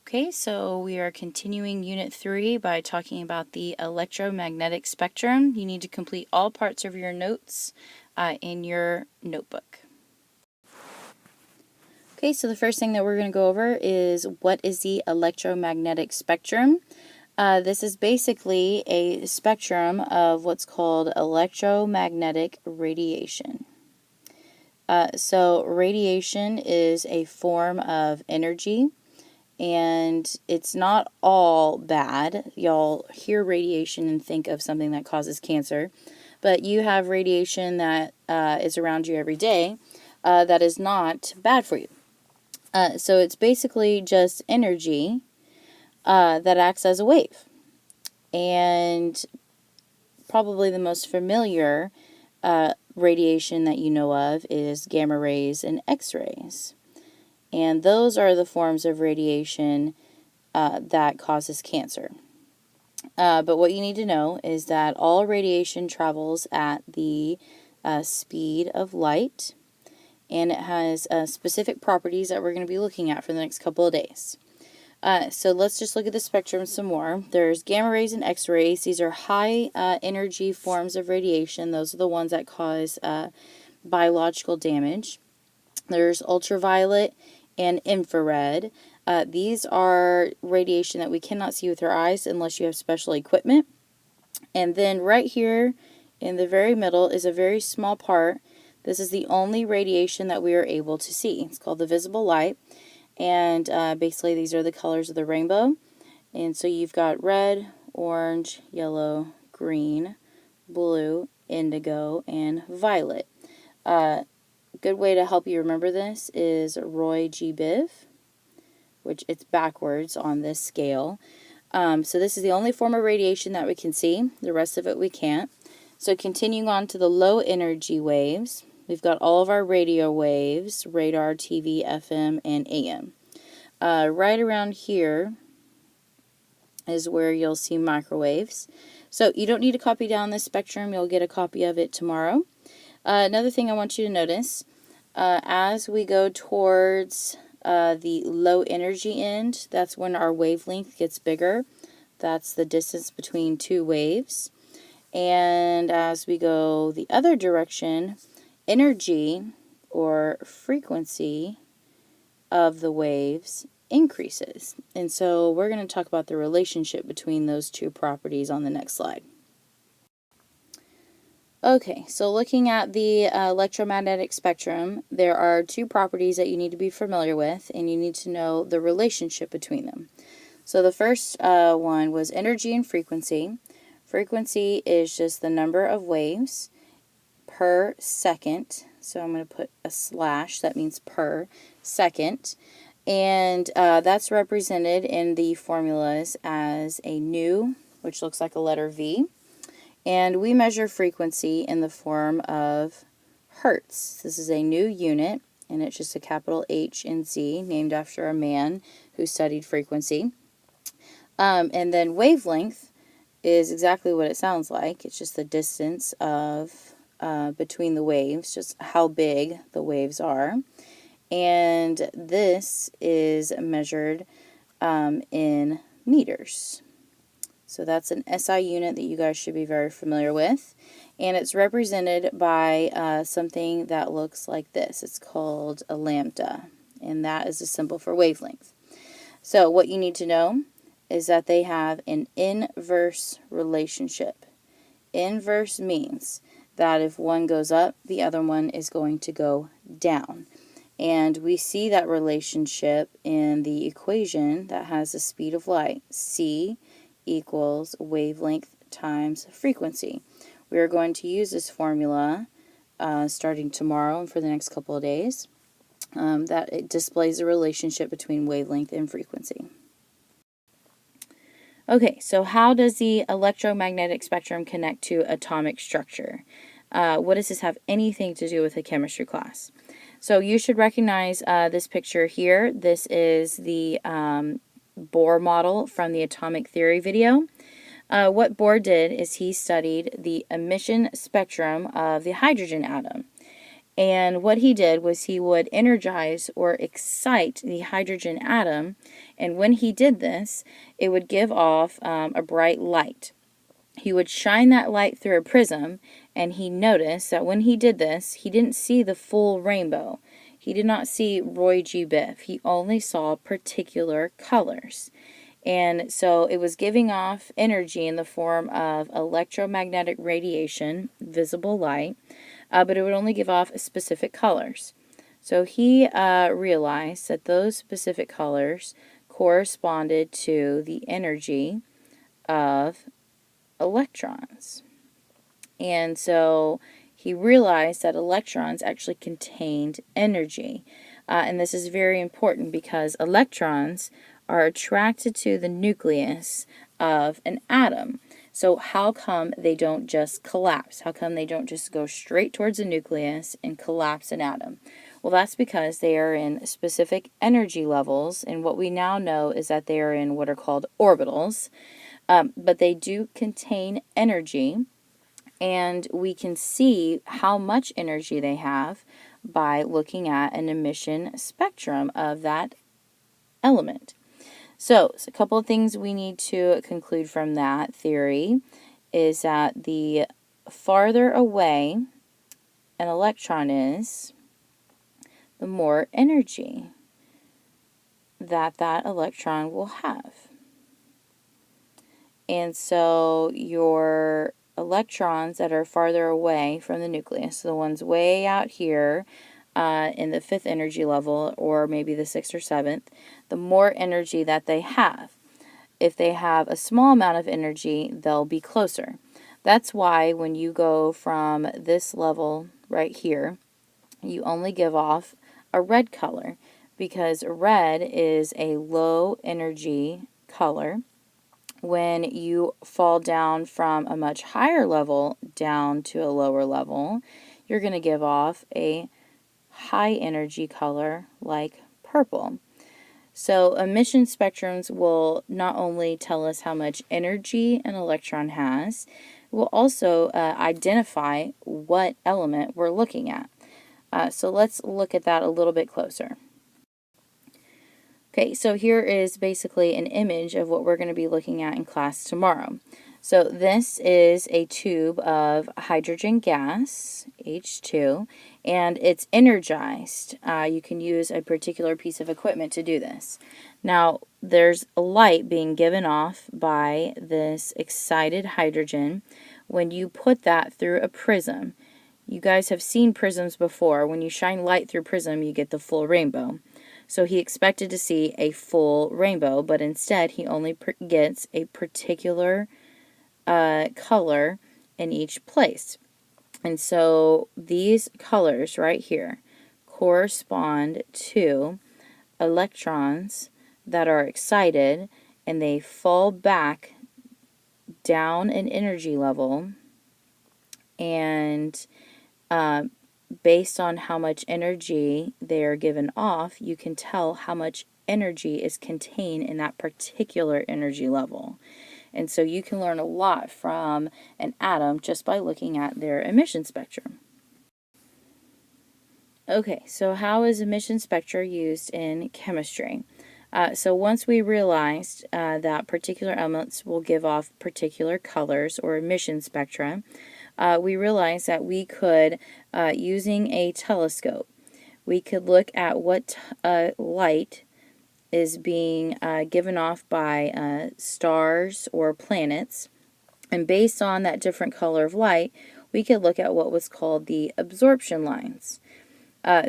Okay, so we are continuing Unit 3 by talking about the electromagnetic spectrum. You need to complete all parts of your notes in your notebook. Okay, so the first thing that we're going to go over is what is the electromagnetic spectrum. This is basically a spectrum of what's called electromagnetic radiation. So radiation is a form of energy. And it's not all bad. Y'all hear radiation and think of something that causes cancer, but you have radiation that is around you every day that is not bad for you. So it's basically just energy that acts as a wave. And probably the most familiar radiation that you know of is gamma rays and X-rays. And those are the forms of radiation that causes cancer. But what you need to know is that all radiation travels at the speed of light, and it has specific properties that we're going to be looking at for the next couple of days. So let's just look at the spectrum some more. There's gamma rays and X-rays. These are high energy forms of radiation. Those are the ones that cause biological damage. There's ultraviolet and infrared. These are radiation that we cannot see with our eyes unless you have special equipment. And then right here in the very middle is a very small part. This is the only radiation that we are able to see. It's called the visible light. And basically these are the colors of the rainbow. And so you've got red, orange, yellow, green, blue, indigo, and violet. Good way to help you remember this is Roy G. Biv, which it's backwards on this scale. So this is the only form of radiation that we can see. The rest of it we can't. So continuing on to the low energy waves, we've got all of our radio waves, radar, TV, FM, and AM. Right around here is where you'll see microwaves. So you don't need to copy down this spectrum. You'll get a copy of it tomorrow. Another thing I want you to notice, as we go towards the low energy end, that's when our wavelength gets bigger. That's the distance between two waves. And as we go the other direction, energy or frequency of the waves increases. And so we're going to talk about the relationship between those two properties on the next slide. Okay, so looking at the electromagnetic spectrum, there are two properties that you need to be familiar with, and you need to know the relationship between them. So the first one was energy and frequency. Frequency is just the number of waves per second. So I'm going to put a slash, that means per second. And that's represented in the formulas as a nu, which looks like a letter V. And we measure frequency in the form of hertz. This is a new unit, and it's just a capital H and Z, named after a man who studied frequency. And then wavelength is exactly what it sounds like. It's just the distance of between the waves, just how big the waves are. And this is measured in meters. So that's an SI unit that you guys should be very familiar with. And it's represented by something that looks like this. It's called a lambda. And that is a symbol for wavelength. So what you need to know is that they have an inverse relationship. Inverse means that if one goes up, the other one is going to go down. And we see that relationship in the equation that has the speed of light, c equals wavelength times frequency. We are going to use this formula starting tomorrow and for the next couple of days. That it displays the relationship between wavelength and frequency. Okay, so how does the electromagnetic spectrum connect to atomic structure? What does this have anything to do with a chemistry class? So you should recognize this picture here. This is the Bohr model from the atomic theory video. What Bohr did is he studied the emission spectrum of the hydrogen atom. And what he did was he would energize or excite the hydrogen atom, and when he did this, it would give off a bright light. He would shine that light through a prism, and he noticed that when he did this, he didn't see the full rainbow. He did not see Roy G. Biff. He only saw particular colors. And so it was giving off energy in the form of electromagnetic radiation, visible light, but it would only give off specific colors. So he realized that those specific colors corresponded to the energy of electrons. And so he realized that electrons actually contained energy. And this is very important because electrons are attracted to the nucleus of an atom. So how come they don't just collapse? How come they don't just go straight towards the nucleus and collapse an atom? Well, that's because they are in specific energy levels, and what we now know is that they are in what are called orbitals. But they do contain energy, and we can see how much energy they have by looking at an emission spectrum of that element. So a couple of things we need to conclude from that theory is that the farther away an electron is, the more energy that electron will have. And so your electrons that are farther away from the nucleus, the ones way out here in the 5th energy level, or maybe the 6th or 7th, the more energy that they have. If they have a small amount of energy, they'll be closer. That's why when you go from this level right here, you only give off a red color, because red is a low energy color. When you fall down from a much higher level down to a lower level, you're going to give off a high energy color like purple. So emission spectrums will not only tell us how much energy an electron has, it will also identify what element we're looking at. So let's look at that a little bit closer. Okay, so here is basically an image of what we're going to be looking at in class tomorrow. So this is a tube of hydrogen gas, H2, and it's energized. You can use a particular piece of equipment to do this. Now, there's a light being given off by this excited hydrogen when you put that through a prism. You guys have seen prisms before. When you shine light through a prism, you get the full rainbow. So he expected to see a full rainbow, but instead he only gets a particular color in each place. And so these colors right here correspond to electrons that are excited, and they fall back down in energy level, and based on how much energy they are given off, you can tell how much energy is contained in that particular energy level. And so you can learn a lot from an atom just by looking at their emission spectrum. Okay, so how is emission spectra used in chemistry? So once we realized that particular elements will give off particular colors or emission spectra, we realized that we could, using a telescope, we could look at what light is being given off by stars or planets, and based on that different color of light, we could look at what was called the absorption lines.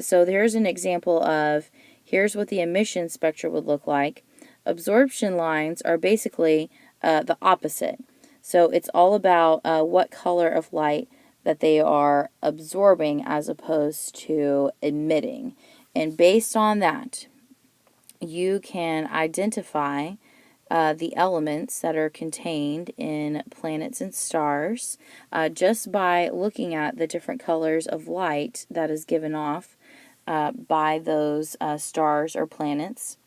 So there's an example of, here's what the emission spectra would look like. Absorption lines are basically the opposite. So it's all about what color of light that they are absorbing as opposed to emitting. And based on that, you can identify the elements that are contained in planets and stars just by looking at the different colors of light that is given off by those stars or planets.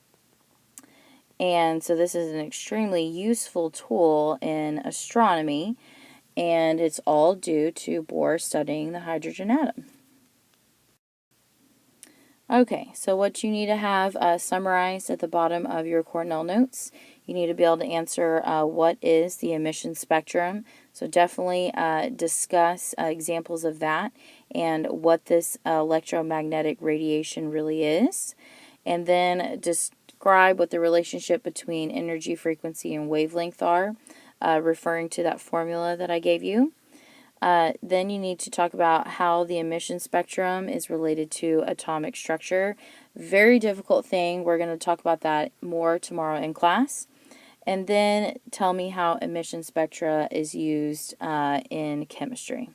And so this is an extremely useful tool in astronomy, and it's all due to Bohr studying the hydrogen atom. Okay, so what you need to have summarized at the bottom of your Cornell notes, you need to be able to answer what is the emission spectrum. So definitely discuss examples of that and what this electromagnetic radiation really is. And then describe what the relationship between energy, frequency, and wavelength are, referring to that formula that I gave you. Then you need to talk about how the emission spectrum is related to atomic structure. Very difficult thing. We're going to talk about that more tomorrow in class. And then tell me how emission spectra is used in chemistry.